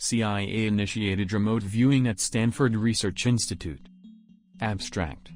CIA initiated remote viewing at Stanford Research Institute. Abstract.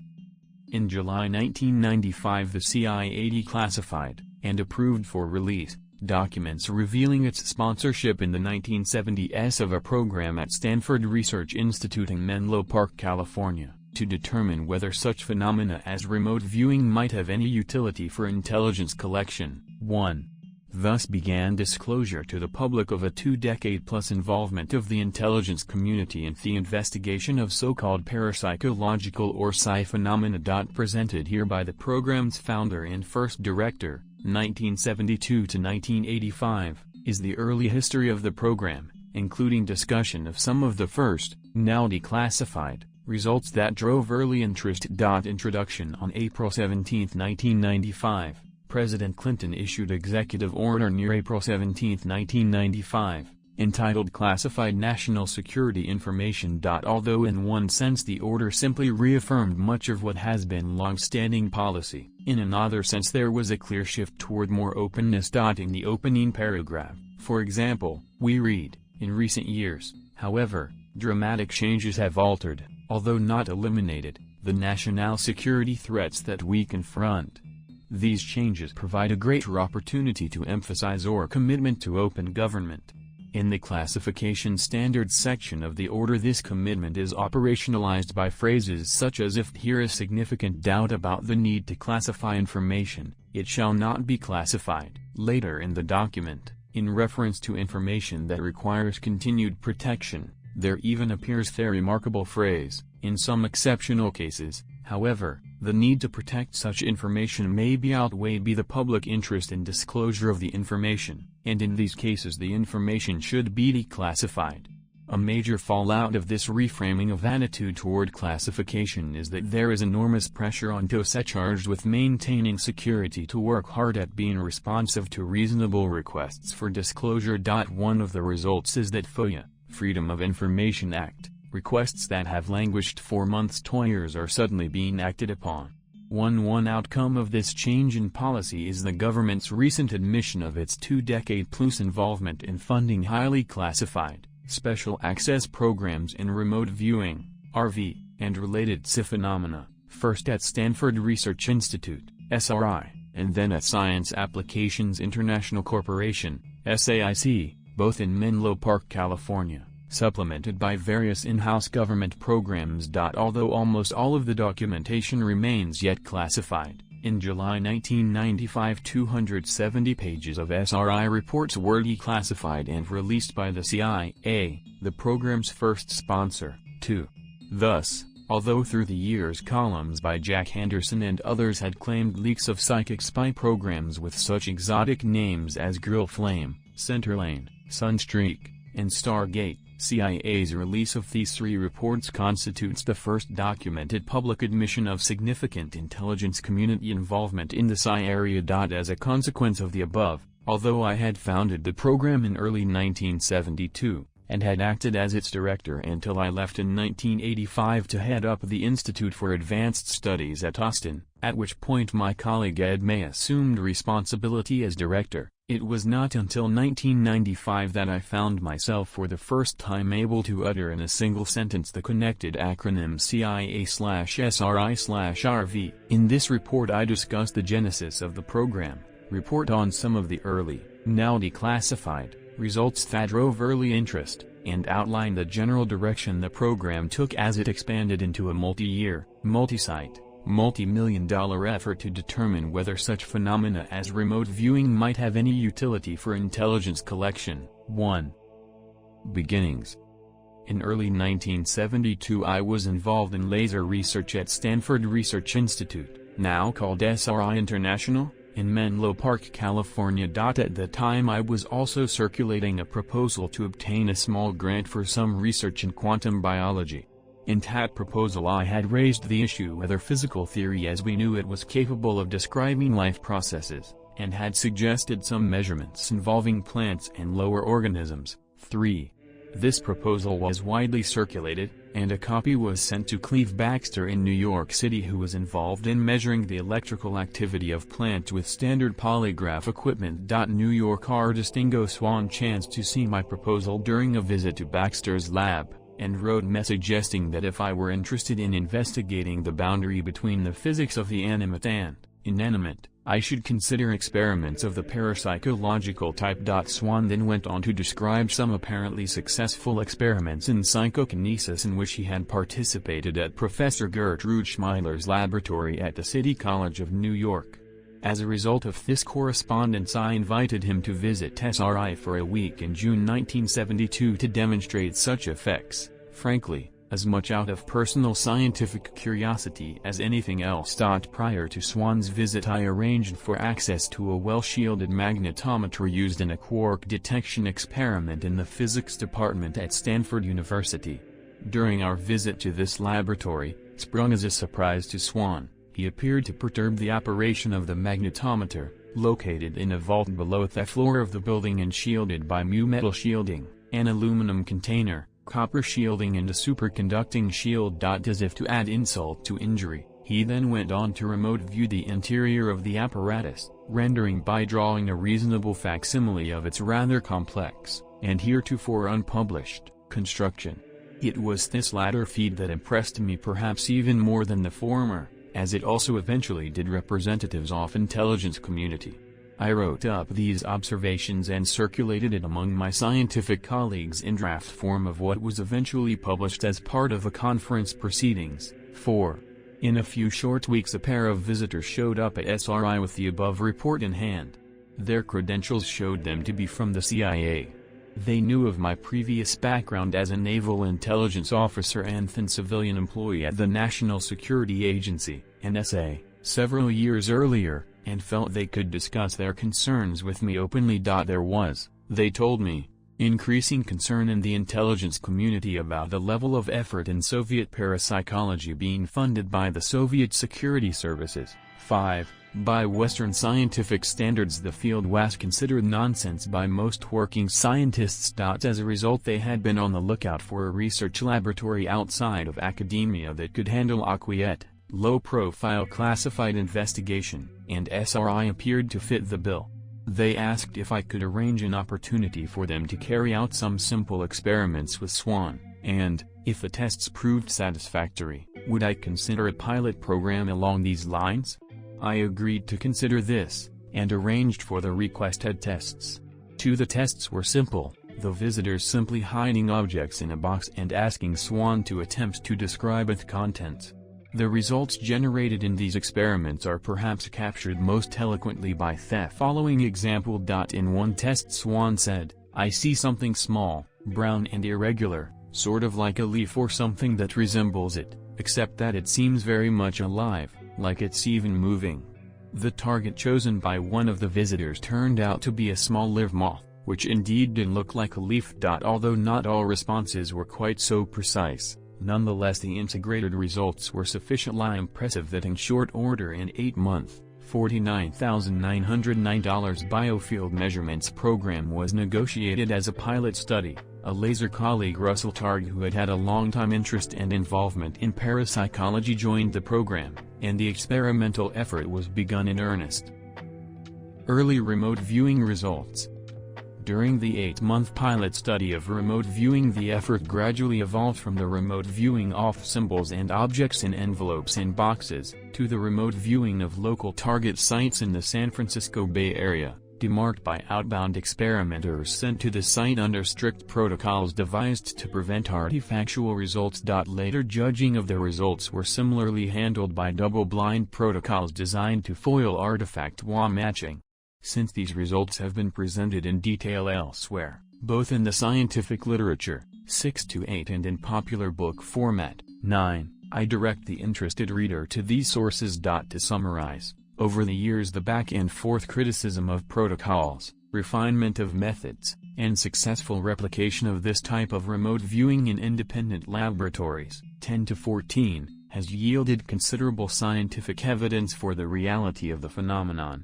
In July 1995 the CIA declassified, and approved for release, documents revealing its sponsorship in the 1970s of a program at Stanford Research Institute in Menlo Park, California, to determine whether such phenomena as remote viewing might have any utility for intelligence collection. 1. Thus began disclosure to the public of a 2-decade-plus involvement of the intelligence community in the investigation of so-called parapsychological or psi phenomena. Presented here by the program's founder and first director, 1972 to 1985, is the early history of the program, including discussion of some of the first, now declassified, results that drove early interest. Introduction. On April 17, 1995. President Clinton issued Executive Order near April 17, 1995, entitled Classified National Security Information. Although in one sense the order simply reaffirmed much of what has been long-standing policy, in another sense there was a clear shift toward more openness. In the opening paragraph, for example, we read, "In recent years, however, dramatic changes have altered, although not eliminated, the national security threats that we confront. These changes provide a greater opportunity to emphasize our commitment to open government." In the classification standards section of the order this commitment is operationalized by phrases such as "if there is significant doubt about the need to classify information, it shall not be classified." Later in the document, in reference to information that requires continued protection, there even appears the remarkable phrase, "In some exceptional cases, however, the need to protect such information may be outweighed by the public interest in disclosure of the information, and in these cases the information should be declassified." A major fallout of this reframing of attitude toward classification is that there is enormous pressure on those charged with maintaining security to work hard at being responsive to reasonable requests for disclosure. One of the results is that FOIA, Freedom of Information Act, requests that have languished for months to years are suddenly being acted upon. One outcome of this change in policy is the government's recent admission of its 2-decade-plus involvement in funding highly classified, special access programs in remote viewing, RV, and related psi phenomena, first at Stanford Research Institute, SRI, and then at Science Applications International Corporation, SAIC, both in Menlo Park, California, supplemented by various in-house government programs. Although almost all of the documentation remains yet classified, in July 1995 270 pages of SRI reports were declassified and released by the CIA, the program's first sponsor, too. Thus, although through the years columns by Jack Henderson and others had claimed leaks of psychic spy programs with such exotic names as Grill Flame, Centerlane, Sunstreak, and Stargate, CIA's release of these 3 reports constitutes the first documented public admission of significant intelligence community involvement in the psi area. As a consequence of the above, although I had founded the program in early 1972, and had acted as its director until I left in 1985 to head up the Institute for Advanced Studies at Austin, at which point my colleague Ed May assumed responsibility as director, it was not until 1995 that I found myself for the first time able to utter in a single sentence the connected acronym CIA/SRI/RV. In this report I discuss the genesis of the program, report on some of the early, now declassified, results that drove early interest, and outline the general direction the program took as it expanded into a multi-year, multi-site, multi-million-dollar effort to determine whether such phenomena as remote viewing might have any utility for intelligence collection. 1. Beginnings. In early 1972 I was involved in laser research at Stanford Research Institute, now called SRI International, in Menlo Park, California. At the time I was also circulating a proposal to obtain a small grant for some research in quantum biology. In that proposal I had raised the issue whether physical theory as we knew it was capable of describing life processes, and had suggested some measurements involving plants and lower organisms. 3. This proposal was widely circulated, and a copy was sent to Cleve Baxter in New York City, who was involved in measuring the electrical activity of plants with standard polygraph equipment. New York artist Ingo Swan chanced to see my proposal during a visit to Baxter's lab, and wrote me suggesting that if I were interested in investigating the boundary between the physics of the animate and inanimate, I should consider experiments of the parapsychological type. Swan then went on to describe some apparently successful experiments in psychokinesis in which he had participated at Professor Gertrude Schmeiler's laboratory at the City College of New York. As a result of this correspondence, I invited him to visit SRI for a week in June 1972 to demonstrate such effects, frankly, as much out of personal scientific curiosity as anything else. Prior to Swan's visit, I arranged for access to a well-shielded magnetometer used in a quark detection experiment in the physics department at Stanford University. During our visit to this laboratory, sprung as a surprise to Swan, he appeared to perturb the operation of the magnetometer, located in a vault below the floor of the building and shielded by mu-metal shielding, an aluminum container, copper shielding and a superconducting shield. As if to add insult to injury, he then went on to remote view the interior of the apparatus, rendering by drawing a reasonable facsimile of its rather complex, and heretofore unpublished, construction. It was this latter feat that impressed me perhaps even more than the former, as it also eventually did representatives of intelligence community. I wrote up these observations and circulated it among my scientific colleagues in draft form of what was eventually published as part of the conference proceedings. 4. In a few short weeks, a pair of visitors showed up at SRI with the above report in hand. Their credentials showed them to be from the CIA. They knew of my previous background as a naval intelligence officer and then civilian employee at the National Security Agency, NSA, several years earlier, and felt they could discuss their concerns with me openly. There was, they told me, increasing concern in the intelligence community about the level of effort in Soviet parapsychology being funded by the Soviet security services. 5. By Western scientific standards, the field was considered nonsense by most working scientists. As a result, they had been on the lookout for a research laboratory outside of academia that could handle a quiet, low-profile classified investigation, and SRI appeared to fit the bill. They asked if I could arrange an opportunity for them to carry out some simple experiments with Swan, and, if the tests proved satisfactory, would I consider a pilot program along these lines? I agreed to consider this, and arranged for the requested tests. The tests were simple, the visitors simply hiding objects in a box and asking Swan to attempt to describe its contents. The results generated in these experiments are perhaps captured most eloquently by the following example. In one test, Swan said, "I see something small, brown and irregular, sort of like a leaf or something that resembles it, except that it seems very much alive, like it's even moving." The target chosen by one of the visitors turned out to be a small live moth, which indeed did look like a leaf. Although not all responses were quite so precise, nonetheless the integrated results were sufficiently impressive that in short order, in 8-month, $49,909 biofield measurements program was negotiated as a pilot study. A laser colleague, Russell Targ, who had had a long-time interest and involvement in parapsychology, joined the program, and the experimental effort was begun in earnest. Early remote viewing results. During the 8-month pilot study of remote viewing, the effort gradually evolved from the remote viewing of symbols and objects in envelopes and boxes, to the remote viewing of local target sites in the San Francisco Bay Area, demarked by outbound experimenters sent to the site under strict protocols devised to prevent artifactual results. Later judging of the results were similarly handled by double-blind protocols designed to foil artifact matching. Since these results have been presented in detail elsewhere, both in the scientific literature, 6-8, and in popular book format, 9, I direct the interested reader to these sources. To summarize, over the years the back-and-forth criticism of protocols, refinement of methods, and successful replication of this type of remote viewing in independent laboratories, 10-14, has yielded considerable scientific evidence for the reality of the phenomenon.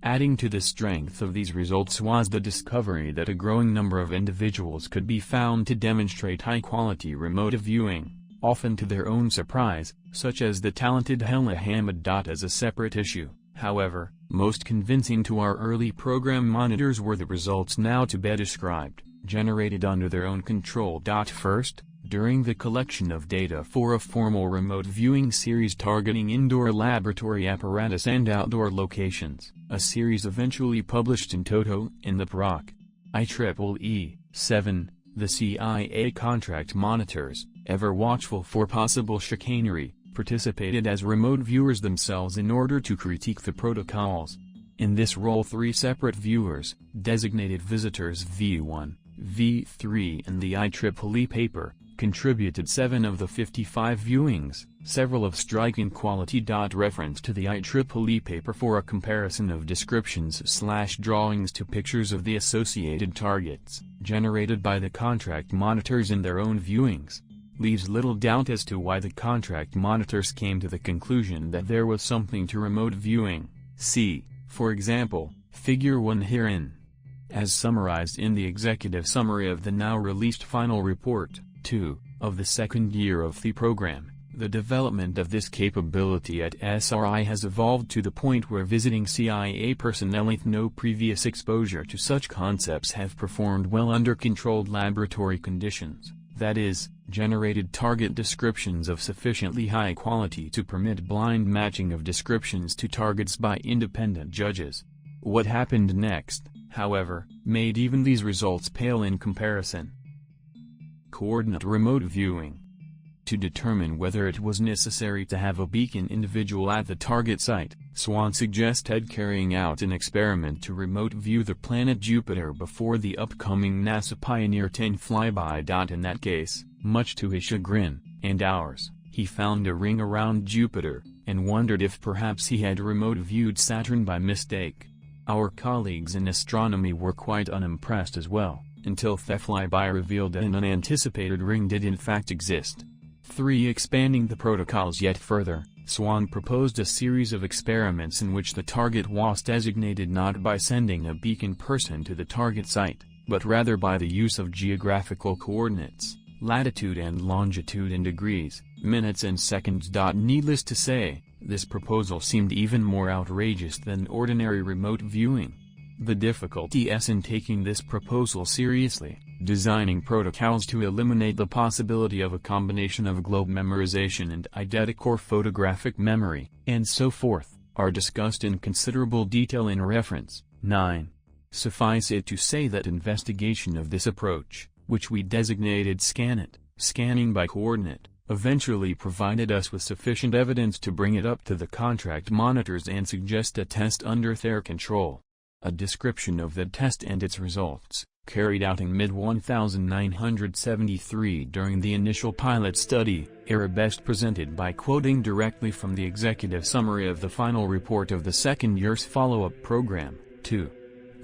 Adding to the strength of these results was the discovery that a growing number of individuals could be found to demonstrate high-quality remote viewing, often to their own surprise, such as the talented Hella Hamid. As a separate issue, however, most convincing to our early program monitors were the results now to be described, generated under their own control. First, during the collection of data for a formal remote viewing series targeting indoor laboratory apparatus and outdoor locations, a series eventually published in toto in the PROC. IEEE 7, the CIA contract monitors, ever watchful for possible chicanery, participated as remote viewers themselves in order to critique the protocols. In this role 3 separate viewers, designated visitors V1, V3 and the IEEE paper, contributed 7 of the 55 viewings, several of striking quality. Reference to the IEEE paper for a comparison of descriptions/drawings to pictures of the associated targets, generated by the contract monitors in their own viewings, leaves little doubt as to why the contract monitors came to the conclusion that there was something to remote viewing. See, for example, Figure 1 herein. As summarized in the executive summary of the now-released final report, 2, of the second year of the program, the development of this capability at SRI has evolved to the point where visiting CIA personnel with no previous exposure to such concepts have performed well under controlled laboratory conditions, that is, generated target descriptions of sufficiently high quality to permit blind matching of descriptions to targets by independent judges. What happened next, however, made even these results pale in comparison. Coordinate remote viewing. To determine whether it was necessary to have a beacon individual at the target site, Swan suggested carrying out an experiment to remote view the planet Jupiter before the upcoming NASA Pioneer 10 flyby. In that case, much to his chagrin, and ours, he found a ring around Jupiter, and wondered if perhaps he had remote viewed Saturn by mistake. Our colleagues in astronomy were quite unimpressed as well, until the flyby revealed that an unanticipated ring did in fact exist. 3. Expanding the protocols yet further, Swan proposed a series of experiments in which the target was designated not by sending a beacon person to the target site, but rather by the use of geographical coordinates, latitude and longitude in degrees, minutes and seconds. Needless to say, this proposal seemed even more outrageous than ordinary remote viewing. The difficulty is in taking this proposal seriously, designing protocols to eliminate the possibility of a combination of globe memorization and eidetic or photographic memory, and so forth, are discussed in considerable detail in reference 9. Suffice it to say that investigation of this approach, which we designated scanning by coordinate, eventually provided us with sufficient evidence to bring it up to the contract monitors and suggest a test under their control. A description of the test and its results, carried out in mid-1973 during the initial pilot study, are best presented by quoting directly from the executive summary of the final report of the second year's follow-up program. 2.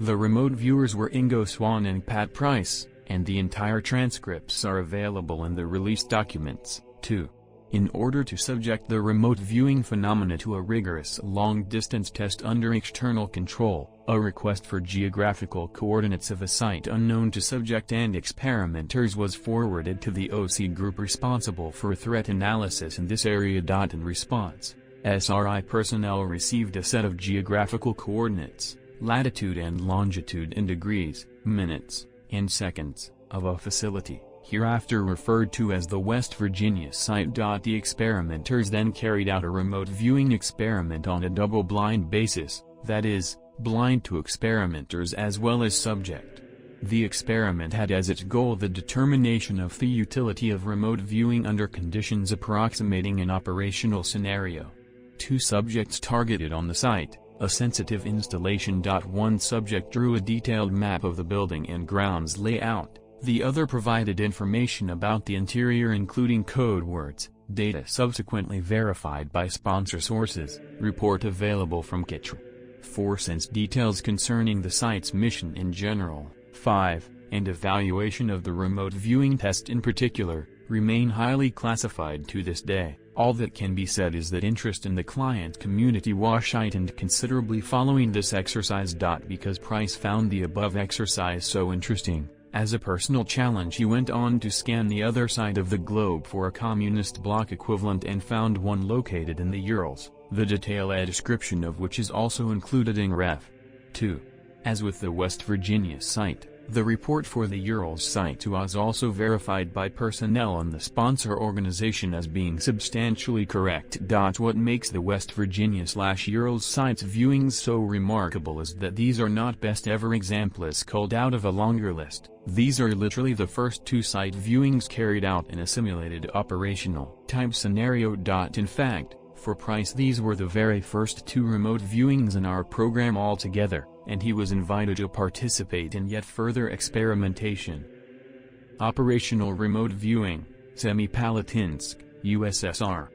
The remote viewers were Ingo Swan and Pat Price, and the entire transcripts are available in the release documents. 2. In order to subject the remote viewing phenomena to a rigorous long-distance test under external control, a request for geographical coordinates of a site unknown to subject and experimenters was forwarded to the OC group responsible for threat analysis in this area. In response, SRI personnel received a set of geographical coordinates, latitude and longitude in degrees, minutes, and seconds, of a facility, hereafter referred to as the West Virginia site. The experimenters then carried out a remote viewing experiment on a double-blind basis, that is, blind to experimenters as well as subject. The experiment had as its goal the determination of the utility of remote viewing under conditions approximating an operational scenario. 2 subjects targeted on the site, a sensitive installation. One subject drew a detailed map of the building and grounds layout. The other provided information about the interior including code words, data subsequently verified by sponsor sources, report available from kekke. 4. Since details concerning the site's mission in general, 5, and evaluation of the remote viewing test in particular, remain highly classified to this day, all that can be said is that interest in the client community was heightened considerably following this exercise. Because Price found the above exercise so interesting, As a personal challenge he went on to scan the other side of the globe for a communist bloc equivalent and found one located in the Urals, the detailed description of which is also included in Ref. 2. As with the West Virginia site, the report for the Urals site was also verified by personnel on the sponsor organization as being substantially correct. What makes the West Virginia/Urals site's viewings so remarkable is that these are not best ever examples culled out of a longer list. These are literally the first 2 site viewings carried out in a simulated operational type scenario. In fact, for Price these were the very first 2 remote viewings in our program altogether, and he was invited to participate in yet further experimentation. Operational Remote Viewing, Semipalatinsk, USSR.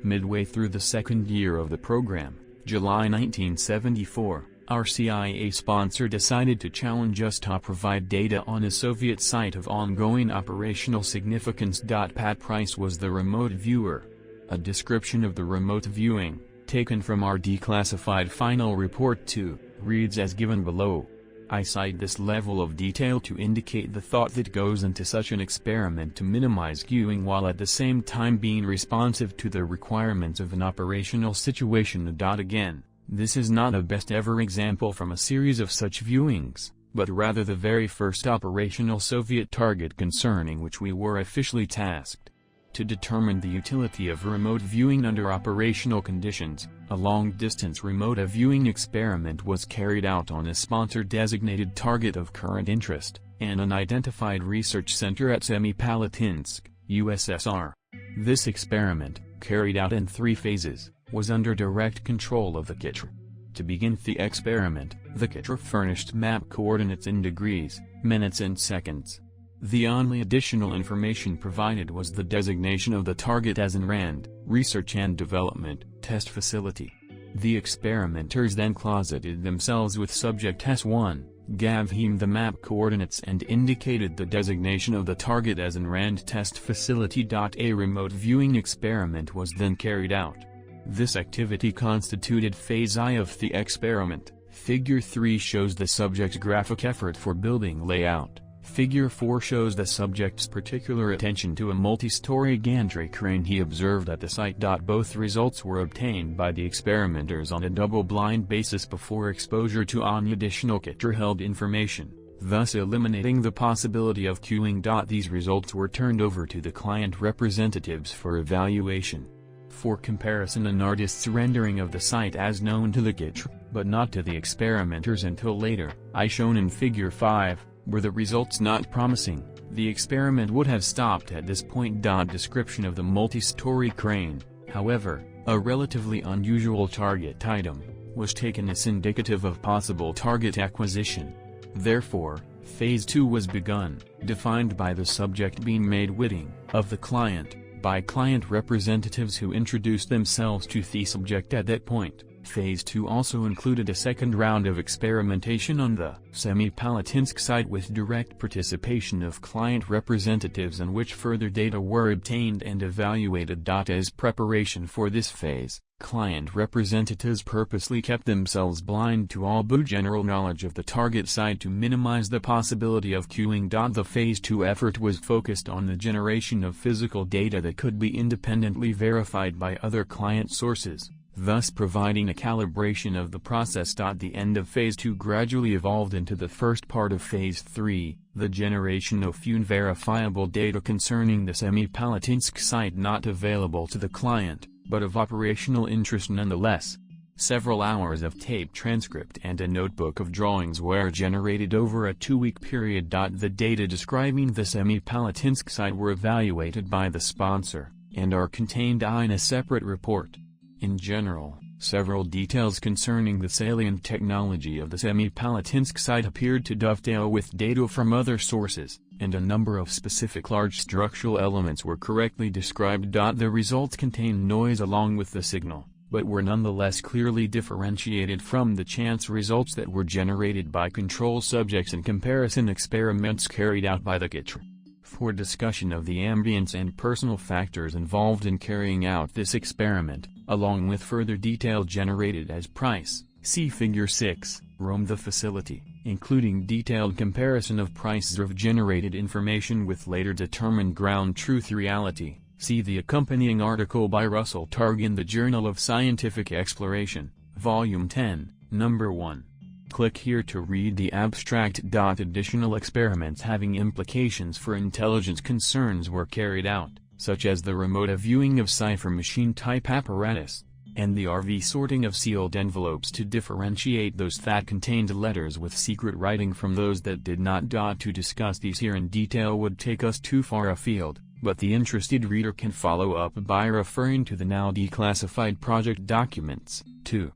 Midway through the second year of the program, July 1974, our CIA sponsor decided to challenge us to provide data on a Soviet site of ongoing operational significance. Pat Price was the remote viewer. A description of the remote viewing, taken from our declassified final report 2, reads as given below. I cite this level of detail to indicate the thought that goes into such an experiment to minimize queuing while at the same time being responsive to the requirements of an operational situation. Again, this is not a best ever example from a series of such viewings, but rather the very first operational Soviet target concerning which we were officially tasked. To determine the utility of remote viewing under operational conditions, a long-distance remote viewing experiment was carried out on a sponsor-designated target of current interest, and an identified research center at Semipalatinsk, USSR. This experiment, carried out in 3 phases, was under direct control of the kekke. To begin the experiment, the kekke furnished map coordinates in degrees, minutes and seconds. The only additional information provided was the designation of the target as in RAND, Research and Development, Test Facility. The experimenters then closeted themselves with subject S1, gave him the map coordinates and indicated the designation of the target as in RAND Test Facility. A remote viewing experiment was then carried out. This activity constituted Phase I of the experiment. Figure 3 shows the subject's graphic effort for building layout. Figure 4 shows the subject's particular attention to a multi-story gantry crane he observed at the site. Both results were obtained by the experimenters on a double-blind basis before exposure to any additional kekke-held information, thus eliminating the possibility of queuing. These results were turned over to the client representatives for evaluation. For comparison, an artist's rendering of the site as known to the kekke, but not to the experimenters until later, shown in Figure 5, were the results not promising, the experiment would have stopped at this point. Description of the multi-story crane, however, a relatively unusual target item, was taken as indicative of possible target acquisition. Therefore, Phase 2 was begun, defined by the subject being made witting of the client, by client representatives who introduced themselves to the subject at that point. Phase 2 also included a second round of experimentation on the Semipalatinsk site with direct participation of client representatives in which further data were obtained and evaluated. As preparation for this phase, client representatives purposely kept themselves blind to all but general knowledge of the target site to minimize the possibility of queuing. The Phase 2 effort was focused on the generation of physical data that could be independently verified by other client sources, thus providing a calibration of the process. The end of Phase 2 gradually evolved into the first part of Phase 3, the generation of few verifiable data concerning the Semipalatinsk site not available to the client, but of operational interest nonetheless. Several hours of tape transcript and a notebook of drawings were generated over a 2-week period. The data describing the Semipalatinsk site were evaluated by the sponsor, and are contained in a separate report. In general, several details concerning the salient technology of the Semipalatinsk site appeared to dovetail with data from other sources, and a number of specific large structural elements were correctly described. The results contained noise along with the signal, but were nonetheless clearly differentiated from the chance results that were generated by control subjects in comparison experiments carried out by the kekke. For discussion of the ambience and personal factors involved in carrying out this experiment, along with further detail generated as Price, see Figure 6, roamed the facility, including detailed comparison of prices of generated information with later determined ground truth reality. See the accompanying article by Russell Targ in the Journal of Scientific Exploration, Volume 10, Number 1. Click here to read the abstract. Additional experiments having implications for intelligence concerns were carried out, such as the remote viewing of cipher machine-type apparatus, and the RV sorting of sealed envelopes to differentiate those that contained letters with secret writing from those that did not. To discuss these here in detail would take us too far afield, but the interested reader can follow up by referring to the now declassified project documents. 2.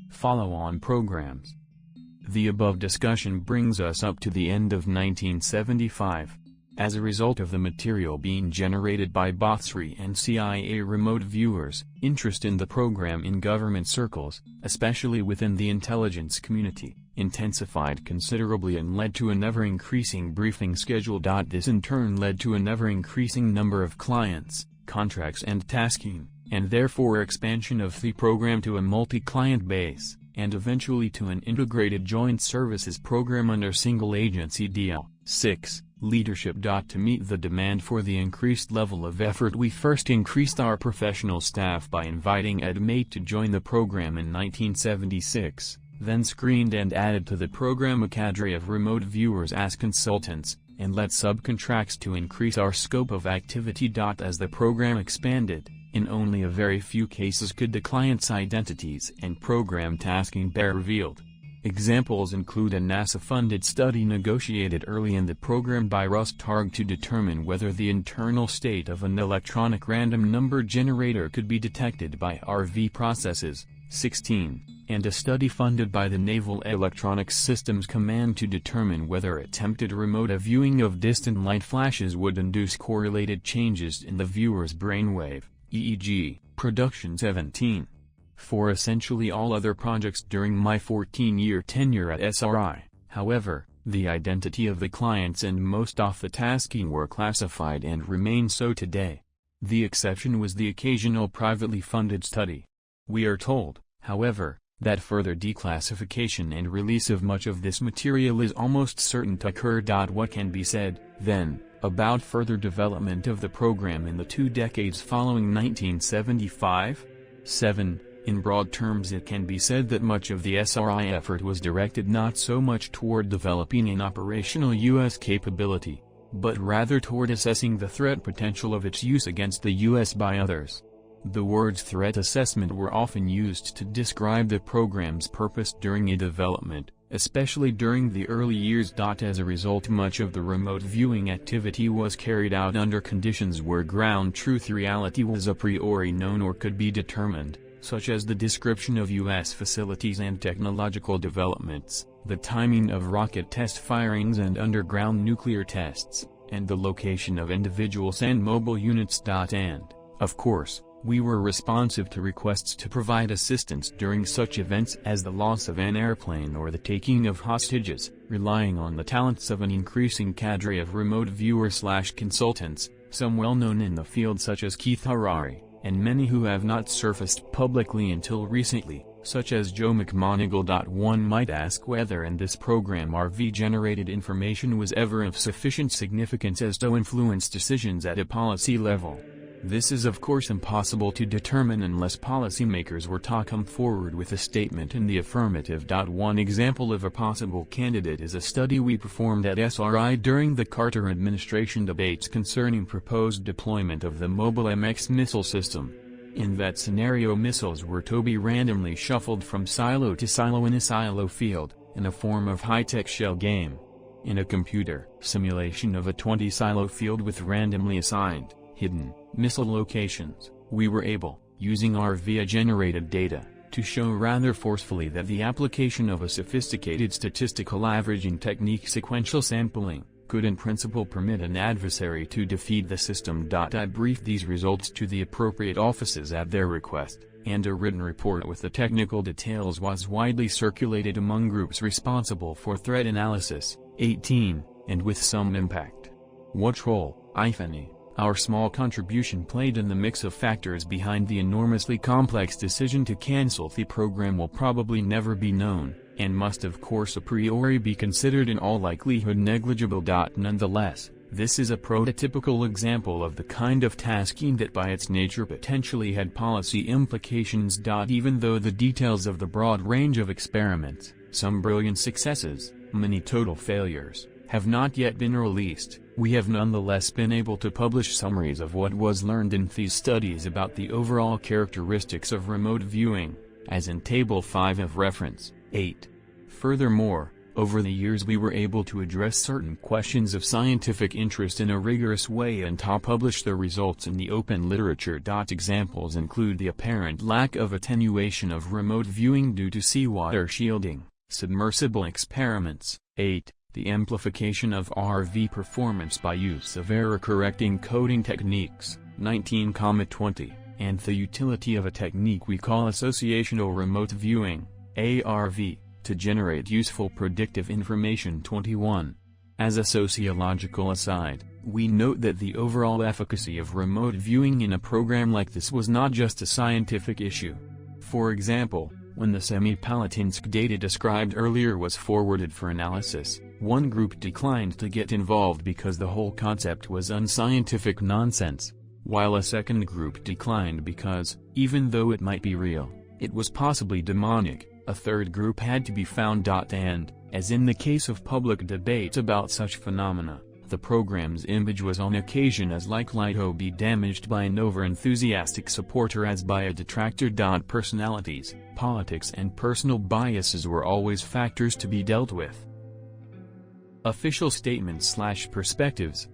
Follow-on programs. The above discussion brings us up to the end of 1975. As a result of the material being generated by BOTSRI and CIA remote viewers, interest in the program in government circles, especially within the intelligence community, intensified considerably and led to an ever-increasing briefing schedule. This in turn led to an ever-increasing number of clients, contracts and tasking, and therefore expansion of the program to a multi-client base, and eventually to an integrated joint services program under single agency deal. 6. Leadership. To meet the demand for the increased level of effort, we first increased our professional staff by inviting Ed Mate to join the program in 1976, then screened and added to the program a cadre of remote viewers as consultants, and let subcontracts to increase our scope of activity. As the program expanded, in only a very few cases could the client's identities and program tasking be revealed. Examples include a NASA-funded study negotiated early in the program by Russ Targ to determine whether the internal state of an electronic random number generator could be detected by RV processes. 16. And a study funded by the Naval Electronics Systems Command to determine whether attempted remote viewing of distant light flashes would induce correlated changes in the viewer's brainwave, EEG. Production. 17. For essentially all other projects during my 14-year tenure at SRI, however, the identity of the clients and most of the tasking were classified and remain so today. The exception was the occasional privately funded study. We are told, however, that further declassification and release of much of this material is almost certain to occur. What can be said, then, about further development of the program in the 2 decades following 1975? 7. In broad terms, it can be said that much of the SRI effort was directed not so much toward developing an operational U.S. capability, but rather toward assessing the threat potential of its use against the U.S. by others. The words threat assessment were often used to describe the program's purpose during a development, especially during the early years. As a result, much of the remote viewing activity was carried out under conditions where ground truth reality was a priori known or could be determined, such as the description of U.S. facilities and technological developments, the timing of rocket test firings and underground nuclear tests, and the location of individuals and mobile units. And, of course, we were responsive to requests to provide assistance during such events as the loss of an airplane or the taking of hostages, relying on the talents of an increasing cadre of remote viewers/consultants, some well known in the field such as Keith Harari, and many who have not surfaced publicly until recently, such as Joe McMonigal. One might ask whether in this program RV-generated information was ever of sufficient significance as to influence decisions at a policy level. This is of course impossible to determine unless policymakers were to come forward with a statement in the affirmative. One example of a possible candidate is a study we performed at SRI during the Carter administration debates concerning proposed deployment of the Mobile MX missile system. In that scenario, missiles were to be randomly shuffled from silo to silo in a silo field, in a form of high-tech shell game. In a computer simulation of a 20-silo field with randomly assigned, hidden, missile locations, we were able, using RV-generated data, to show rather forcefully that the application of a sophisticated statistical averaging technique, sequential sampling, could in principle permit an adversary to defeat the system. I briefed these results to the appropriate offices at their request, and a written report with the technical details was widely circulated among groups responsible for threat analysis. 18, and with some impact. What role, if any, our small contribution played in the mix of factors behind the enormously complex decision to cancel the program will probably never be known. and must of course a priori be considered in all likelihood negligible. Nonetheless, this is a prototypical example of the kind of tasking that by its nature potentially had policy implications. Even though the details of the broad range of experiments, some brilliant successes, many total failures, have not yet been released, we have nonetheless been able to publish summaries of what was learned in these studies about the overall characteristics of remote viewing, as in Table 5 of Reference 8. Furthermore, over the years we were able to address certain questions of scientific interest in a rigorous way and to publish the results in the open literature. Examples include the apparent lack of attenuation of remote viewing due to seawater shielding, submersible experiments, 8, the amplification of RV performance by use of error-correcting coding techniques, 19,20, and the utility of a technique we call associational remote viewing, ARV, to generate useful predictive information, 21. As a sociological aside, we note that the overall efficacy of remote viewing in a program like this was not just a scientific issue. For example, when the Semipalatinsk data described earlier was forwarded for analysis, one group declined to get involved because the whole concept was unscientific nonsense, while a second group declined because, even though it might be real, it was possibly demonic. A third group had to be found. And, as in the case of public debate about such phenomena, the program's image was on occasion as likely to be damaged by an over-enthusiastic supporter as by a detractor. Personalities, politics and personal biases were always factors to be dealt with. Official statements/perspectives.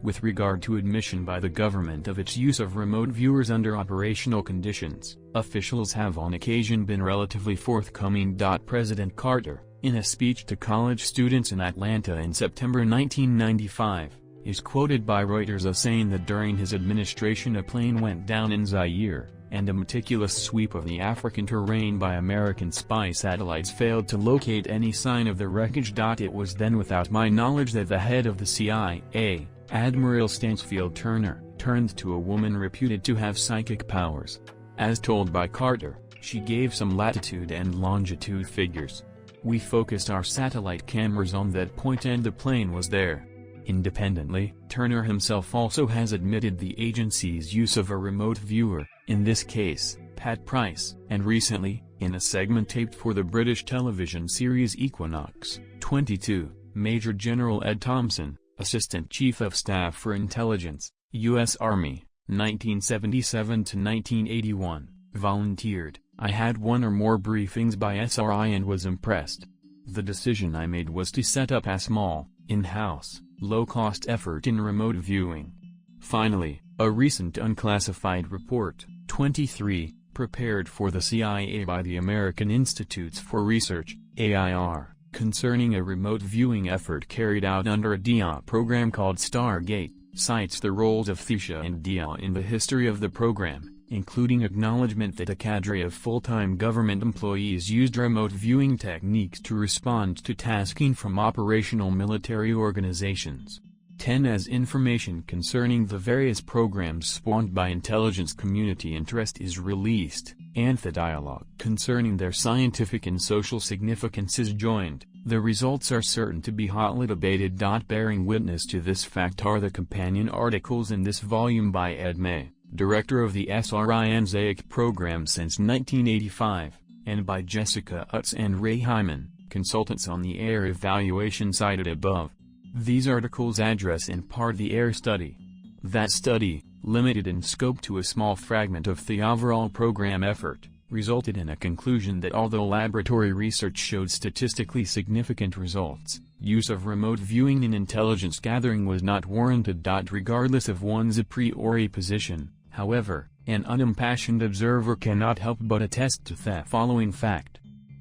With regard to admission by the government of its use of remote viewers under operational conditions, officials have on occasion been relatively forthcoming. President Carter, in a speech to college students in Atlanta in September 1995, is quoted by Reuters as saying that during his administration a plane went down in Zaire, and a meticulous sweep of the African terrain by American spy satellites failed to locate any sign of the wreckage. It was then without my knowledge that the head of the CIA, Admiral Stansfield Turner, turned to a woman reputed to have psychic powers. As told by Carter, she gave some latitude and longitude figures. We focused our satellite cameras on that point and the plane was there. Independently, Turner himself also has admitted the agency's use of a remote viewer, in this case, Pat Price, and recently, in a segment taped for the British television series Equinox, 22, Major General Ed Thompson, Assistant Chief of Staff for Intelligence, U.S. Army, 1977 to 1981, volunteered. I had one or more briefings by SRI and was impressed. The decision I made was to set up a small, in-house, low-cost effort in remote viewing. Finally, a recent unclassified report, 23, prepared for the CIA by the American Institutes for Research, AIR, concerning a remote viewing effort carried out under a DIA program called Stargate, cites the roles of Thesia and DIA in the history of the program, including acknowledgement that a cadre of full-time government employees used remote viewing techniques to respond to tasking from operational military organizations. 10. As information concerning the various programs spawned by intelligence community interest is released, and the dialogue concerning their scientific and social significance is joined, the results are certain to be hotly debated. Bearing witness to this fact are the companion articles in this volume by Ed May, director of the SRI-ANZAIC program since 1985, and by Jessica Utz and Ray Hyman, consultants on the AIR evaluation cited above. These articles address in part the AIR study. That study, limited in scope to a small fragment of the overall program effort, resulted in a conclusion that although laboratory research showed statistically significant results, use of remote viewing in intelligence gathering was not warranted. Regardless of one's a priori position, however, an unimpassioned observer cannot help but attest to the following fact.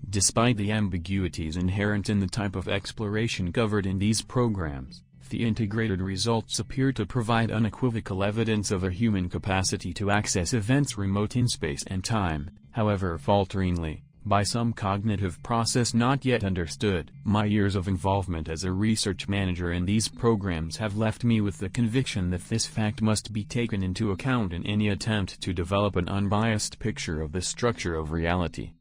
Despite the ambiguities inherent in the type of exploration covered in these programs, the integrated results appear to provide unequivocal evidence of a human capacity to access events remote in space and time, however falteringly, by some cognitive process not yet understood. My years of involvement as a research manager in these programs have left me with the conviction that this fact must be taken into account in any attempt to develop an unbiased picture of the structure of reality.